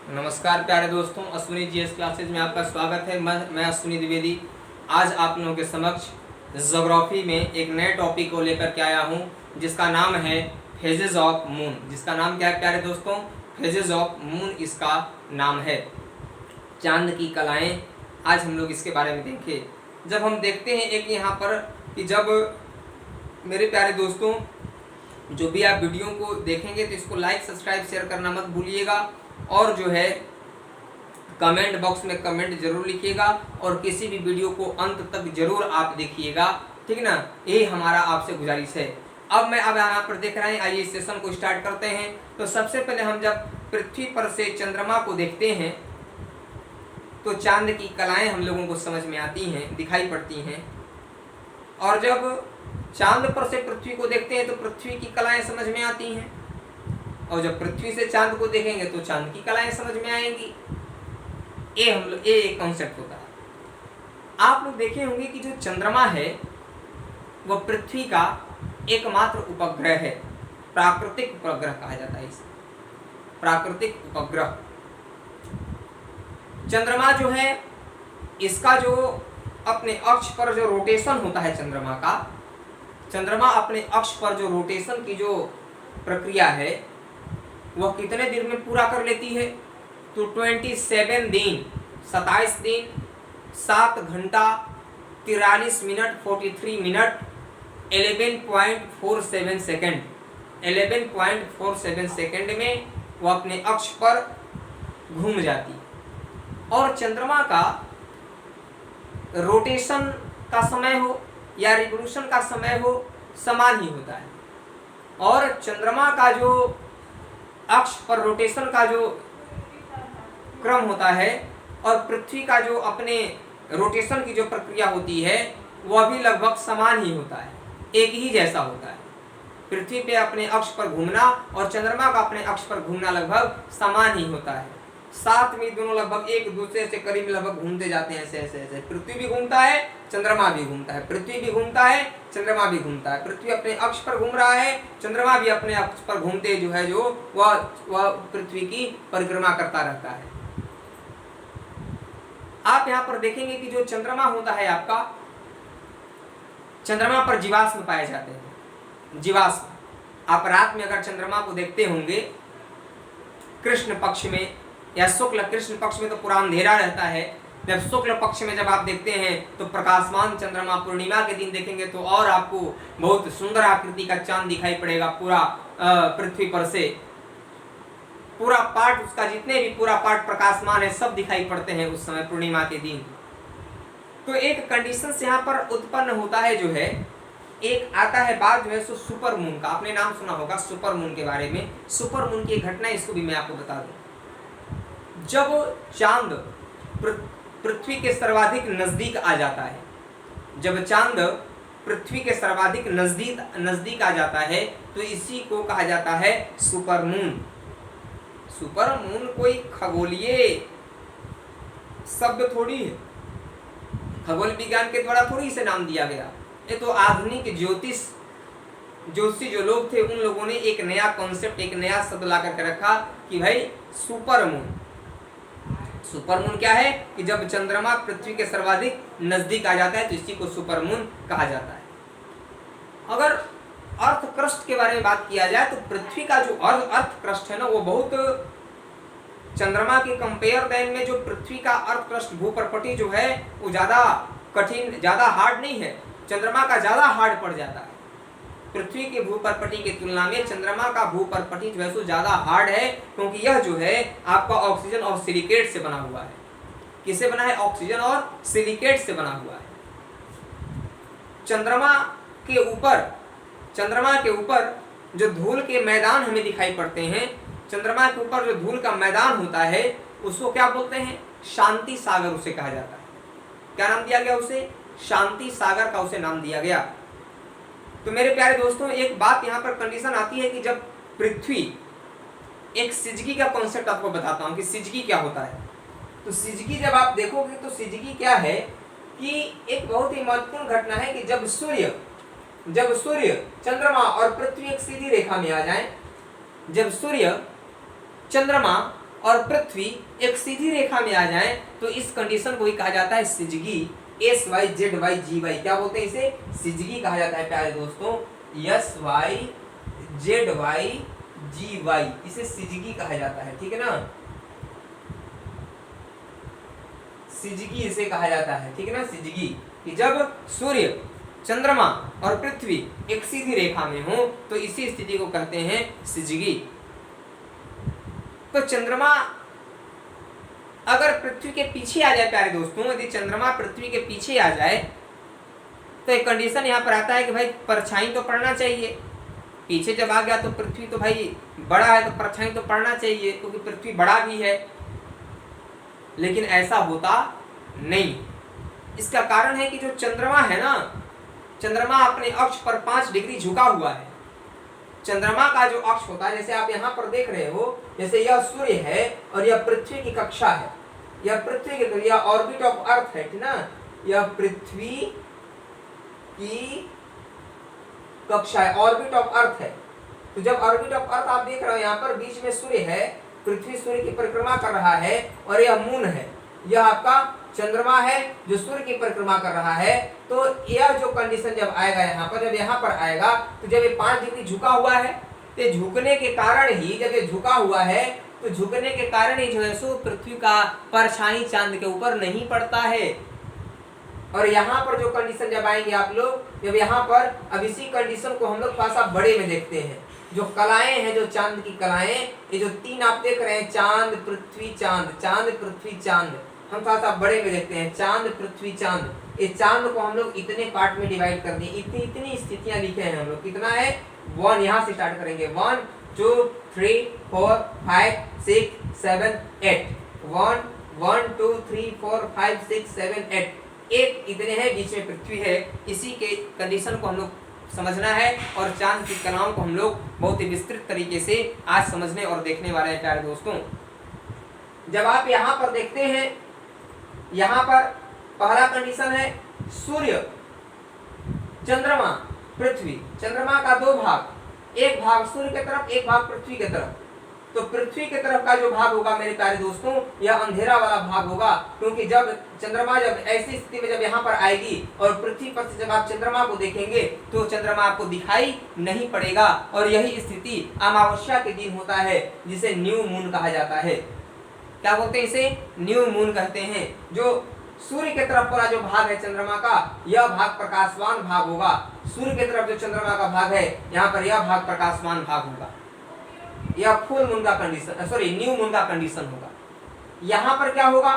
नमस्कार प्यारे दोस्तों, अश्विनी जीएस क्लासेज में आपका स्वागत है। मैं अश्विनी द्विवेदी आज आप लोगों के समक्ष ज्योग्राफी में एक नए टॉपिक को लेकर के आया हूं, जिसका नाम है फेजेस ऑफ मून। जिसका नाम क्या है प्यारे दोस्तों? फेजेस ऑफ मून इसका नाम है। चांद की कलाएं। आज हम लोग इसके बारे में देखें। जब हम देखते हैं एक यहाँ पर कि जब मेरे प्यारे दोस्तों जो भी आप वीडियो को देखेंगे तो इसको लाइक सब्सक्राइब शेयर करना मत भूलिएगा, और जो है कमेंट बॉक्स में कमेंट जरूर लिखिएगा, और किसी भी वीडियो को अंत तक जरूर आप देखिएगा, ठीक ना। यही हमारा आपसे गुजारिश है। अब यहाँ पर देख रहे हैं, आइए इस सेशन को स्टार्ट करते हैं। तो सबसे पहले हम जब पृथ्वी पर से चंद्रमा को देखते हैं तो चांद की कलाएं हम लोगों को समझ में आती हैं, दिखाई पड़ती हैं। और जब चांद पर से पृथ्वी को देखते हैं तो पृथ्वी की कलाएं समझ में आती हैं, और जब पृथ्वी से चांद को देखेंगे तो चांद की कलाएं समझ में आएंगी। ये एक कॉन्सेप्ट होता है। आप लोग देखे होंगे कि जो चंद्रमा है वह पृथ्वी का एकमात्र उपग्रह है। प्राकृतिक उपग्रह कहा जाता है इसे, प्राकृतिक उपग्रह। चंद्रमा जो है इसका जो अपने अक्ष पर जो रोटेशन होता है चंद्रमा अपने अक्ष पर जो रोटेशन की जो प्रक्रिया है वह कितने दिन में पूरा कर लेती है? तो 27 दिन, 27 दिन 7 घंटा 43 मिनट 43 मिनट 11.47 सेकेंड 11.47 सेकेंड में वह अपने अक्ष पर घूम जाती। और चंद्रमा का रोटेशन का समय हो या रिवोल्यूशन का समय हो, समान ही होता है। और चंद्रमा का जो अक्ष पर रोटेशन का जो क्रम होता है और पृथ्वी का जो अपने रोटेशन की जो प्रक्रिया होती है वह भी लगभग समान ही होता है, एक ही जैसा होता है। पृथ्वी पे अपने अक्ष पर घूमना और चंद्रमा का अपने अक्ष पर घूमना लगभग समान ही होता है। साथ में दोनों लगभग एक दूसरे से करीब लगभग घूमते जाते हैं, ऐसे ऐसे ऐसे। पृथ्वी भी घूमता है, चंद्रमा भी घूमता है, पृथ्वी भी घूमता है, चंद्रमा भी घूमता है। पृथ्वी अपने अक्ष पर घूम रहा है, चंद्रमा भी अपने अक्ष पर घूमते जो है जो वह पृथ्वी की परिक्रमा करता रहता है। आप यहाँ पर देखेंगे कि जो चंद्रमा होता है आपका, चंद्रमा पर जीवाश्म पाए जाते हैं। जीवाश्म आप रात में अगर चंद्रमा को देखते होंगे कृष्ण पक्ष में या शुक्ल कृष्ण पक्ष में तो पूरा अंधेरा रहता है। जब शुक्ल पक्ष में जब आप देखते हैं तो प्रकाशमान चंद्रमा, पूर्णिमा के दिन देखेंगे तो और आपको बहुत सुंदर आकृति का चांद दिखाई पड़ेगा। पूरा पृथ्वी पर से पूरा पार्ट, उसका जितने भी पूरा पार्ट प्रकाशमान है सब दिखाई पड़ते हैं उस समय पूर्णिमा के दिन। तो एक कंडीशन से यहाँ पर उत्पन्न होता है, जो है एक आता है बात जो है सो सुपर मून का। आपने नाम सुना होगा सुपर मून के बारे में। सुपर मून की एक घटना, इसको भी मैं आपको बता दूं। जब चांद पृथ्वी के सर्वाधिक नजदीक आ जाता है, जब चांद पृथ्वी के सर्वाधिक नजदीक आ जाता है तो इसी को कहा जाता है सुपर मून। सुपर मून कोई खगोलीय शब्द थोड़ी है, खगोल विज्ञान के द्वारा थोड़ी इसे नाम दिया गया। ये तो आधुनिक ज्योतिषी जो लोग थे उन लोगों ने एक नया कॉन्सेप्ट, एक नया शब्द ला करके रखा कि भाई सुपर मून। सुपर मून क्या है कि जब चंद्रमा पृथ्वी के सर्वाधिक नजदीक आ जाता है तो इसी को सुपर मून कहा जाता है। अगर अर्थ क्रस्ट के बारे में बात किया जाए तो पृथ्वी का जो अर्थ क्रस्ट है ना, वो बहुत चंद्रमा के कंपेयर देन में जो पृथ्वी का अर्थ क्रस्ट भूपर्पटी जो है वो ज्यादा कठिन, ज्यादा हार्ड नहीं है। चंद्रमा का ज्यादा हार्ड पड़ जाता है। पृथ्वी के भूपर्पटी की तुलना में चंद्रमा का भूपर्पटी जो है सो ज्यादा हार्ड है, क्योंकि यह जो है आपका ऑक्सीजन और सिलिकेट से बना हुआ है। किससे बना है? ऑक्सीजन और सिलिकेट से बना हुआ है। चंद्रमा के ऊपर जो धूल के मैदान हमें दिखाई पड़ते हैं, चंद्रमा के ऊपर जो धूल का मैदान होता है उसको क्या बोलते हैं? शांति सागर उसे कहा जाता है। क्या नाम दिया गया उसे? शांति सागर का उसे नाम दिया गया। तो मेरे प्यारे दोस्तों एक बात यहाँ पर कंडीशन आती है कि जब पृथ्वी, एक सिजगी का कॉन्सेप्ट आपको बताता हूँ कि सिजगी क्या होता है। तो सिजगी जब आप देखोगे तो सिजगी क्या है कि एक बहुत ही महत्वपूर्ण घटना है कि जब सूर्य चंद्रमा और पृथ्वी एक सीधी रेखा में आ जाए, जब सूर्य, चंद्रमा और पृथ्वी एक सीधी रेखा में आ जाए तो इस कंडीशन को ही कहा जाता है सिजगी। एस वाई जेड वाई जी वाई, क्या बोलते हैं इसे? सिजगी कहा जाता है प्यारे दोस्तों। एस वाई जेड वाई जी वाई, इसे सिजगी कहा जाता है, ठीक है ना, सिजगी इसे कहा जाता है, ठीक है ना, सिजगी। कि जब सूर्य, चंद्रमा और पृथ्वी एक सीधी रेखा में हो तो इसी स्थिति को कहते हैं सिजगी। तो चंद्रमा अगर पृथ्वी के पीछे आ जाए प्यारे दोस्तों, यदि चंद्रमा पृथ्वी के पीछे आ जाए तो एक कंडीशन यहाँ पर आता है कि भाई परछाई तो पड़ना चाहिए। पीछे जब आ गया तो पृथ्वी तो भाई बड़ा है तो परछाई तो पड़ना चाहिए, क्योंकि पृथ्वी बड़ा भी है। लेकिन ऐसा होता नहीं। इसका कारण है कि जो चंद्रमा है ना, चंद्रमा अपने अक्ष पर 5 डिग्री झुका हुआ है। चंद्रमा का जो अक्ष होता है, जैसे आप यहाँ पर देख रहे हो, जैसे यह सूर्य है और यह पृथ्वी की कक्षा है, यह पृथ्वी की, यह ऑर्बिट ऑफ अर्थ है, ठीक ना, यह पृथ्वी की कक्षा है, ऑर्बिट ऑफ अर्थ है। तो जब ऑर्बिट ऑफ अर्थ आप देख रहे हो, यहाँ पर बीच में सूर्य है, पृथ्वी सूर्य की परिक्रमा कर रहा है और यह मून है, यह आपका चंद्रमा है जो सूर्य की परिक्रमा कर रहा है। तो यह जो कंडीशन जब आएगा यहाँ पर, जब यहाँ पर आएगा तो जब ये 5 डिग्री झुका हुआ है, तो झुकने के कारण ही, जब ये झुका हुआ है तो झुकने के कारण ही जो है सो पृथ्वी का परछाई चांद के ऊपर नहीं पड़ता है। और यहाँ पर जो कंडीशन जब आएंगे आप लोग, जब यहाँ पर, अब इसी कंडीशन को हम लोग थोड़ा सा बड़े में देखते हैं। जो कलाएं हैं, जो चांद की कलाएं, ये जो 3 आप देख रहे हैं, चांद पृथ्वी चांद, चांद पृथ्वी चांद, हम थोड़ा सा बड़े में देखते हैं, चांद पृथ्वी चांद। इस चांद को हम लोग इतने पार्ट में डिवाइड कर दिए, इतनी स्थितियां लिखे हैं हम लोग। कितना है? 1, यहाँ से स्टार्ट करेंगे, 1 2 3 4 5 6 7 8, 1 1 2 3 4 5 6 7 8, 8 इतने हैं, बीच में पृथ्वी है। इसी के कंडीशन को हम लोग समझना है और चांद की कलाओं को हम लोग बहुत ही विस्तृत तरीके से आज समझने और देखने वाले हैं प्यारे दोस्तों। जब आप यहाँ पर देखते हैं, यहाँ पर पहला कंडीशन है सूर्य, चंद्रमा, पृथ्वी। चंद्रमा का 2 भाग, एक भाग सूर्य की तरफ, एक भाग पृथ्वी की तरफ। तो पृथ्वी की तरफ का जो भाग होगा मेरे प्यारे दोस्तों, यह अंधेरा वाला भाग होगा, क्योंकि जब चंद्रमा, जब ऐसी स्थिति में जब यहाँ पर आएगी और पृथ्वी पर से जब आप चंद्रमा को देखेंगे तो चंद्रमा आपको दिखाई नहीं पड़ेगा। और यही स्थिति अमावस्या के दिन होता है, जिसे न्यू मून कहा जाता है। क्या बोलते हैं इसे? न्यू मून कहते हैं। जो सूर्य की तरफ वाला जो भाग है चंद्रमा का, यह भाग प्रकाशवान भाग होगा। सूर्य की तरफ जो चंद्रमा का भाग है, यहाँ पर यह भाग प्रकाशवान भाग होगा। यह फुल मून का कंडीशन, सॉरी न्यू मून का कंडीशन होगा। यहाँ पर क्या होगा?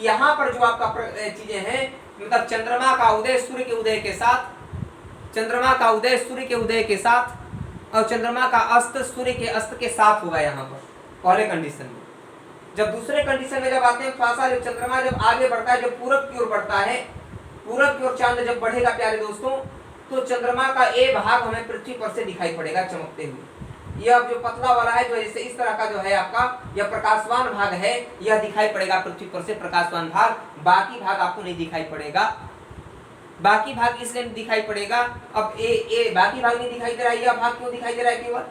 यहाँ पर जो आपका चीजें हैं, मतलब चंद्रमा का उदय सूर्य के उदय के साथ, चंद्रमा का उदय सूर्य के उदय के साथ और चंद्रमा का अस्त सूर्य के अस्त के साथ होगा यहाँ पर पहले कंडीशन में। जब दूसरे कंडीशन में जब आते हैं, थोड़ा सा जब चंद्रमा जब आगे बढ़ता है, जब पूरब की ओर बढ़ता है, पूरब की ओर चांद जब बढ़ेगा प्यारे दोस्तों, तो चंद्रमा का ए भाग हमें पृथ्वी पर से दिखाई पड़ेगा चमकते हुए। यह जो पतला वाला है, जो जैसे इस तरह का जो है आपका, यह प्रकाशवान भाग है, यह दिखाई पड़ेगा पृथ्वी पर से, प्रकाशवान भाग। बाकी भाग आपको नहीं दिखाई पड़ेगा। बाकी भाग इसलिए दिखाई पड़ेगा, अब ए बाकी भाग नहीं दिखाई दे रहा है। यह भाग क्यों दिखाई दे रहा है? केवल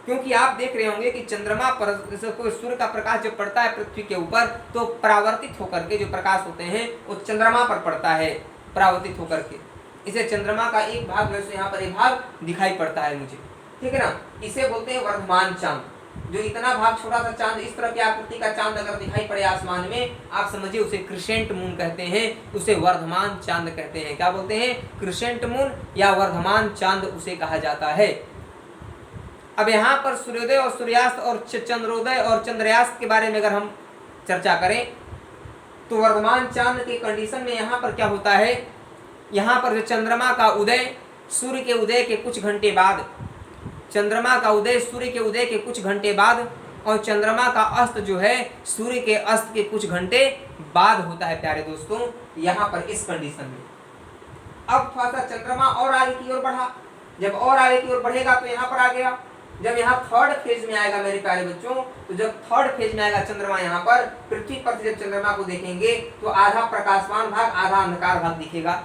क्योंकि आप देख रहे होंगे कि चंद्रमा पर सूर्य का प्रकाश जब पड़ता है पृथ्वी के ऊपर, तो परावर्तित होकर के जो प्रकाश होते हैं वो चंद्रमा पर पड़ता है, परावर्तित होकर के। इसे चंद्रमा का एक भाग वैसे यहाँ पर एक भाग दिखाई पड़ता है मुझे, ठीक है ना। इसे बोलते हैं वर्धमान चांद। जो इतना भाग छोटा सा चांद, इस तरह की आकृति का चांद अगर दिखाई पड़े आसमान में, आप समझिए उसे क्रिसेंट मून कहते हैं, उसे वर्धमान चांद कहते हैं। क्या बोलते हैं? क्रिसेंट मून या वर्धमान चांद उसे कहा जाता है। अब यहाँ पर सूर्योदय और सूर्यास्त और चंद्रोदय और चंद्रयास्त के बारे में अगर हम चर्चा करें, तो वर्धमान चांद के कंडीशन में यहाँ पर क्या होता है, यहाँ पर जो चंद्रमा का उदय सूर्य के उदय के कुछ घंटे बाद, चंद्रमा का उदय सूर्य के उदय के कुछ घंटे बाद और चंद्रमा का अस्त जो है सूर्य के अस्त के कुछ घंटे बाद होता है प्यारे दोस्तों, यहाँ पर इस कंडीशन में। अब थोड़ा सा चंद्रमा और आगे की ओर बढ़ा, जब और आगे की ओर बढ़ेगा तो यहाँ पर आ गया। जब यहाँ थर्ड फेज में आएगा मेरे प्यारे बच्चों, तो जब थर्ड फेज में आएगा चंद्रमा, यहाँ पर पृथ्वी पर से जब चंद्रमा को देखेंगे तो आधा प्रकाशवान भाग, आधा अंधकार भाग दिखेगा।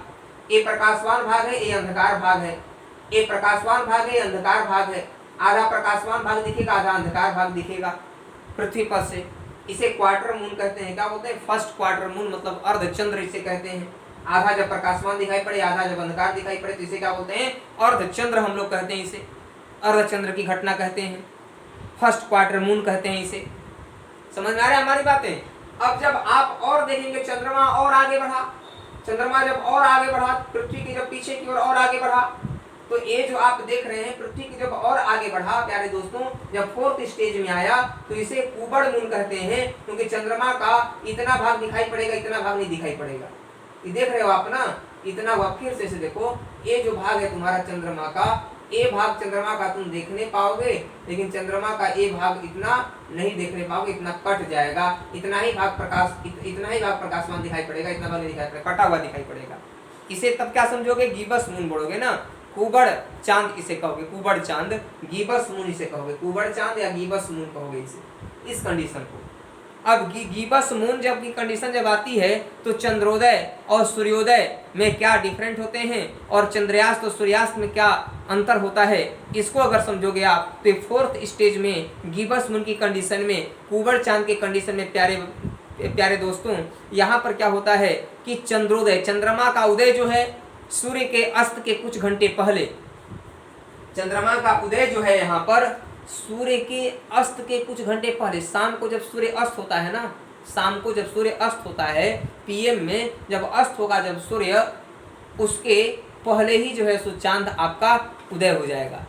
ए प्रकाशवान भाग है, ए अंधकार भाग है। ए प्रकाशवान भाग है, अंधकार भाग है। आधा प्रकाशवान भाग दिखेगा, आधा अंधकार भाग दिखेगा। पृथ्वी पर से, इसे क्वार्टर मून कहते हैं। क्या बोलते हैं? फर्स्ट क्वार्टर मून, मतलब अर्ध चंद्र इसे कहते हैं। आधा जब प्रकाशमान दिखाई पड़े, आधा जब अंधकार दिखाई पड़े, तो इसे क्या बोलते हैं? अर्ध चंद्र हम लोग कहते हैं इसे, अर्ध चंद्र की घटना कहते हैं, फर्स्ट क्वार्टर मून कहते हैं इसे। समझ में आ रहा है हमारी बातें? अब जब आप और देखेंगे, चंद्रमा और आगे बढ़ा, चंद्रमा जब और आगे बढ़ा, पृथ्वी के जब पीछे की ओर और आगे बढ़ा, तो ये जो आप देख रहे हैं पृथ्वी की जब और आगे बढ़ा प्यारे दोस्तों, जब फोर्थ स्टेज में आया, तो इसे कुबड़ मून कहते हैं, क्योंकि चंद्रमा का इतना भाग दिखाई पड़ेगा, इतना भाग नहीं दिखाई पड़ेगा। ये देख रहे हो आप ना, इतना हुआ। फिर से देखो, ये जो भाग है तुम्हारा चंद्रमा का, ये भाग चंद्रमा का तुम देखने पाओगे, लेकिन चंद्रमा का ये भाग इतना नहीं देखने पाओगे, इतना कट जाएगा। इतना ही भाग प्रकाशमान दिखाई पड़ेगा, इतना भाग नहीं दिखाई पड़ेगा, कटा हुआ दिखाई पड़ेगा। इसे तब क्या समझोगे? गिबस मून बोलोगे ना, कुबड़ चांद इसे कहोगे, कुबड़ चांद, गिबस मून इसे कहोगे, कुबड़ चांद या गिबस मून कहोगे इसे, इस कंडीशन को। अब गिबस मून जब की कंडीशन जब आती है, तो चंद्रोदय और सूर्योदय में क्या डिफरेंट होते हैं, और चंद्रयास्त और सूर्यास्त में क्या अंतर होता है, इसको अगर समझोगे आप, तो फोर्थ स्टेज में गिबस मून की कंडीशन में, कुबड़ चांद के कंडीशन में प्यारे दोस्तों, यहाँ पर क्या होता है कि चंद्रोदय, चंद्रमा का उदय जो है सूर्य के अस्त के कुछ घंटे पहले, चंद्रमा का उदय जो है यहाँ पर सूर्य के अस्त के कुछ घंटे पहले, शाम को जब सूर्य अस्त होता है ना, शाम को जब सूर्य अस्त होता है, पीएम में जब अस्त होगा, जब सूर्य, उसके पहले ही जो है सो चांद आपका उदय हो जाएगा।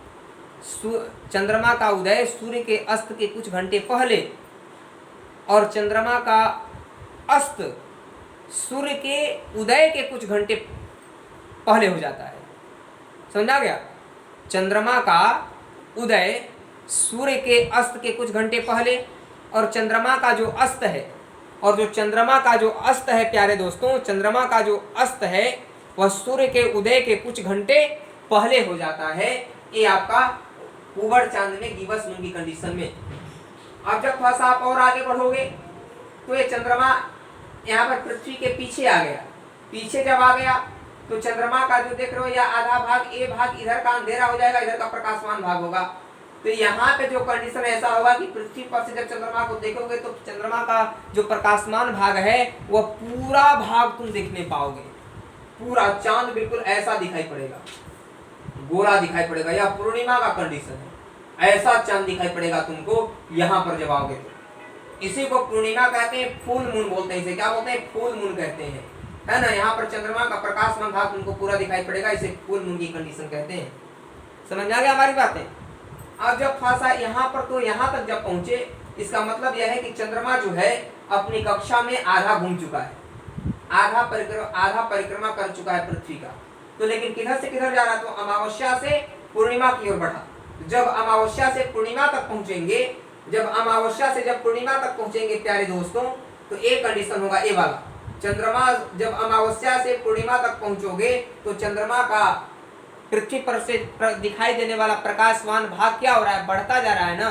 चंद्रमा का उदय सूर्य के अस्त के कुछ घंटे पहले, और चंद्रमा का अस्त सूर्य के उदय के कुछ घंटे पहले हो जाता है। समझा गया? चंद्रमा का उदय सूर्य के अस्त के कुछ घंटे पहले, और चंद्रमा का जो अस्त है, और जो चंद्रमा का जो अस्त है प्यारे दोस्तों, चंद्रमा का जो अस्त है वह सूर्य के उदय के कुछ घंटे पहले हो जाता है। ये आपका कुबड़ चांद में गिबस मून की कंडीशन में। अब जब थोड़ा सा आप और आगे बढ़ोगे, तो ये चंद्रमा यहाँ पर पृथ्वी के पीछे आ गया। पीछे जब आ गया, तो चंद्रमा का जो देख रहे हो, या आधा भाग, ये भाग इधर का अंधेरा हो जाएगा, इधर का प्रकाशमान भाग होगा। तो यहाँ पे जो कंडीशन ऐसा होगा कि पृथ्वी पर से जब चंद्रमा को देखोगे, तो चंद्रमा का जो प्रकाशमान भाग है वह पूरा भाग तुम देखने पाओगे, पूरा चांद बिल्कुल ऐसा दिखाई पड़ेगा, गोला दिखाई पड़ेगा, या पूर्णिमा का कंडीशन है, ऐसा चांद दिखाई पड़ेगा तुमको यहाँ पर जब आओगे। तो इसी को पूर्णिमा कहते हैं, फुल मून बोलते हैं इसे। क्या बोलते हैं? फुल मून कहते हैं, है ना। यहाँ पर चंद्रमा का प्रकाशमान भाग तुमको पूरा दिखाई पड़ेगा, इसे फुल मून की कंडीशन कहते हैं। समझ आ गया हमारी बातें? अब जब फासा यहाँ पर, तो यहाँ तक जब पहुंचे, इसका मतलब यह है कि चंद्रमा जो है अपनी कक्षा में आधा घूम चुका है, आधा परिक्रमा कर चुका है पृथ्वी का। तो लेकिन किधर से किधर जा रहा? तो अमावस्या से पूर्णिमा की ओर बढ़ा। जब अमावस्या से पूर्णिमा तक पहुंचेंगे, जब अमावस्या से जब पूर्णिमा तक पहुंचेंगे प्यारे दोस्तों, तो एक कंडीशन होगा ये वाला। चंद्रमा जब अमावस्या से पूर्णिमा तक पहुंचोगे, तो चंद्रमा का पृथ्वी पर से दिखाई देने वाला प्रकाशवान भाग क्या हो रहा है? बढ़ता जा रहा है ना।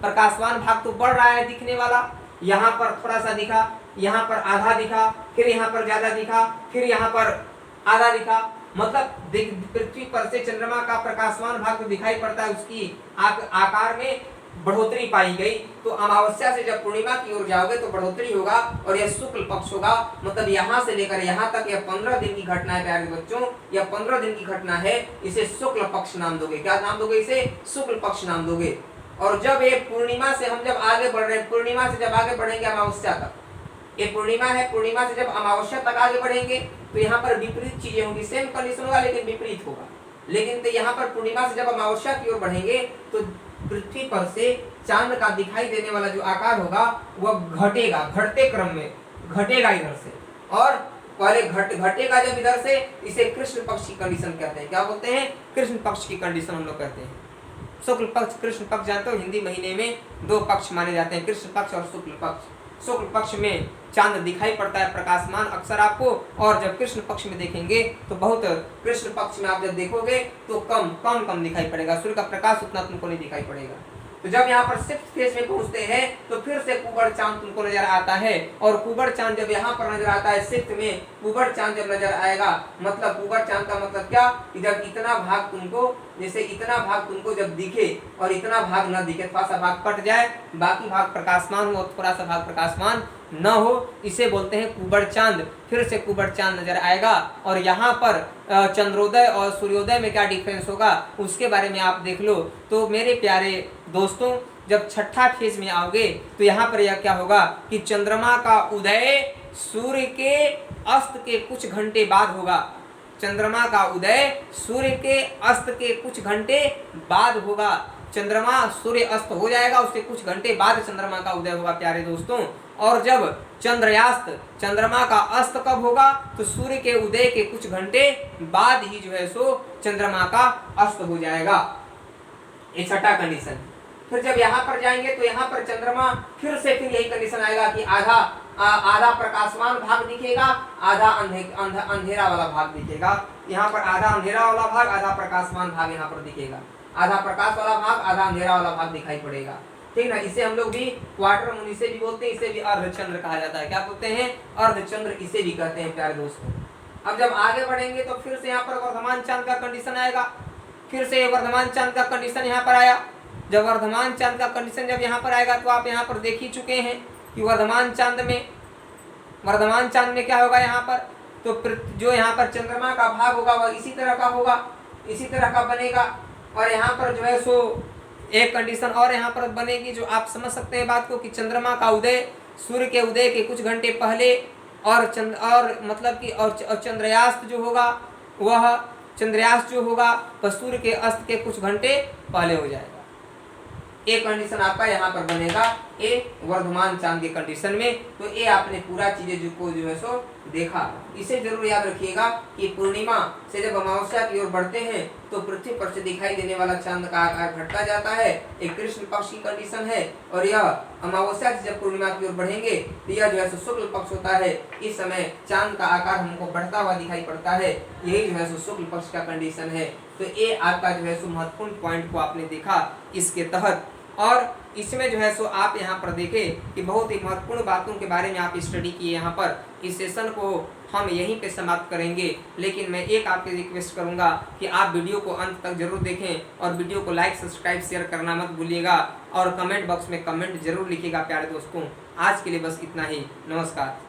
प्रकाशवान भाग तो बढ़ रहा है दिखने वाला, यहाँ पर थोड़ा सा दिखा, यहाँ पर आधा दिखा, फिर यहाँ पर ज्यादा दिखा, फिर यहाँ पर आधा दिखा। मतलब पृथ्वी पर से चंद्रमा का प्रकाशवान भाग तो दिखाई पड़ता है, उसकी आकार में बढ़ोतरी पाई गई। तो अमावस्या से जब पूर्णिमा की ओर जाओगे तो बढ़ोतरी होगा, और यह शुक्ल पक्ष होगा। मतलब यहाँ से लेकर यहाँ तक यह 15 दिन की घटना है प्यारे बच्चों, यह 15 दिन की घटना है। इसे शुक्ल पक्ष नाम दोगे। क्या नाम दोगे? इसे शुक्ल पक्ष नाम दोगे। और जब ये पूर्णिमा से हम जब आगे बढ़ रहे हैं, पूर्णिमा से जब आगे बढ़ेंगे अमावस्या तक, ये पूर्णिमा है, पूर्णिमा से जब अमावस्या तक आगे बढ़ेंगे, तो यहाँ पर विपरीत चीजें होंगी। सेम कंडीशन होगा लेकिन विपरीत होगा। लेकिन तो यहाँ पर पूर्णिमा से जब अमावस्या की ओर बढ़ेंगे, तो पृथ्वी पर से चांद का दिखाई देने वाला जो आकार होगा वह घटेगा, घटते क्रम में घटेगा इधर से, और पहले घटेगा जब इधर से, इसे कृष्ण पक्ष की कंडीशन कहते हैं। क्या बोलते हैं? कृष्ण पक्ष की कंडीशन हम लोग कहते हैं। शुक्ल पक्ष, कृष्ण पक्ष जानते हो, हिंदी महीने में 2 पक्ष माने जाते हैं, कृष्ण पक्ष और शुक्ल पक्ष। शुक्ल पक्ष में चांद दिखाई पड़ता है प्रकाशमान अक्सर आपको, और जब कृष्ण पक्ष में देखेंगे तो बहुत, कृष्ण पक्ष में आप जब देखोगे तो कम दिखाई पड़ेगा, सूर्य का प्रकाश उतना तुमको नहीं दिखाई पड़ेगा। तो जब यहाँ पर 6th फेज में पहुंचते हैं, तो फिर से कुबड़ चांद तुमको नजर आता है, और कुबड़ चांद जब यहाँ पर नजर आता है 6th में, कुबड़ चांद जब नजर आएगा, मतलब कुबड़ चांद का मतलब क्या? इधर इतना भाग तुमको जैसे इतना भाग तुमको जब दिखे और इतना भाग न दिखे, थोड़ा सा भाग कट जाए, बाकी भाग प्रकाशमान हो, थोड़ा सा भाग प्रकाशमान न हो, इसे बोलते हैं कुबड़ चांद। फिर से कुबड़ चांद नजर आएगा। और यहाँ पर चंद्रोदय और सूर्योदय में क्या डिफरेंस होगा उसके बारे में आप देख लो। तो मेरे प्यारे दोस्तों, जब छठा फेज में आओगे तो यहाँ पर यह क्या होगा कि चंद्रमा का उदय सूर्य के अस्त के कुछ घंटे बाद होगा। चंद्रमा का उदय सूर्य के अस्त के कुछ घंटे बाद होगा। चंद्रमा सूर्य अस्त हो जाएगा, उसके कुछ घंटे बाद चंद्रमा का उदय होगा प्यारे दोस्तों। और जब चंद्रयास्त, चंद्रमा का अस्त कब होगा तो सूर्य के उदय के कुछ घंटे बाद ही जो है सो चंद्रमा का अस्त हो जाएगा। ये छठा कंडीशन। फिर जब यहाँ पर जाएंगे तो यहाँ पर चंद्रमा फिर यही कंडीशन आएगा कि आधा प्रकाशमान भाग दिखेगा, आधा अंधेरा वाला भाग दिखेगा। यहाँ पर आधा अंधेरा वाला भाग, आधा प्रकाशमान भाग यहाँ पर दिखेगा। आधा प्रकाश वाला भाग, आधा अंधेरा वाला भाग दिखाई पड़ेगा। ठीक ना। इसे हम लोग भी क्वार्टर मून इसे भी बोलते हैं, इसे भी अर्धचंद्र कहा जाता है। क्या बोलते हैं? अर्धचंद्र इसे भी कहते हैं प्यारे दोस्तों। अब जब आगे बढ़ेंगे तो फिर से यहाँ पर वर्धमान चांद का कंडीशन आएगा। फिर से वर्धमान चांद का कंडीशन यहाँ पर आया। जब वर्धमान चांद का कंडीशन जब यहाँ पर आएगा तो आप यहाँ पर देख ही चुके हैं कि वर्धमान चांद में क्या होगा यहाँ पर, तो जो यहाँ पर चंद्रमा का भाग होगा वह इसी तरह का होगा, इसी तरह का बनेगा। और यहाँ पर जो है सो एक कंडीशन और यहाँ पर बनेगी जो आप समझ सकते हैं बात को, कि चंद्रमा का उदय सूर्य के उदय के कुछ घंटे पहले और चंद्रयास्त जो होगा वह सूर्य के अस्त के कुछ घंटे पहले हो जाएगा। एक कंडीशन आपका यहाँ पर बनेगा ए वर्धमान चांद के कंडीशन में। तो ये आपने पूरा चीजें जो है सो देखा। इसे जरूर याद रखिएगा कि पूर्णिमा से जब अमावस्या की ओर बढ़ते हैं तो पृथ्वी पर से दिखाई देने वाला चांद का आकार घटता जाता है। एक कृष्ण पक्ष की कंडीशन है। और यह अमावस्या से जब पूर्णिमा की ओर बढ़ेंगे तो यह जो है सो शुक्ल पक्ष होता है। इस समय चांद का आकार हमको बढ़ता हुआ दिखाई पड़ता है। यही जो है सो शुक्ल पक्ष का कंडीशन है। तो ये आपका जो है सो महत्वपूर्ण पॉइंट को आपने देखा इसके तहत। और इसमें जो है सो आप यहाँ पर देखें कि बहुत ही महत्वपूर्ण बातों के बारे में आप स्टडी किए। यहाँ पर इस सेशन को हम यहीं पे समाप्त करेंगे, लेकिन मैं एक आपसे रिक्वेस्ट करूँगा कि आप वीडियो को अंत तक जरूर देखें और वीडियो को लाइक, सब्सक्राइब, शेयर करना मत भूलिएगा और कमेंट बॉक्स में कमेंट जरूर लिखिएगा प्यारे दोस्तों। आज के लिए बस इतना ही। नमस्कार।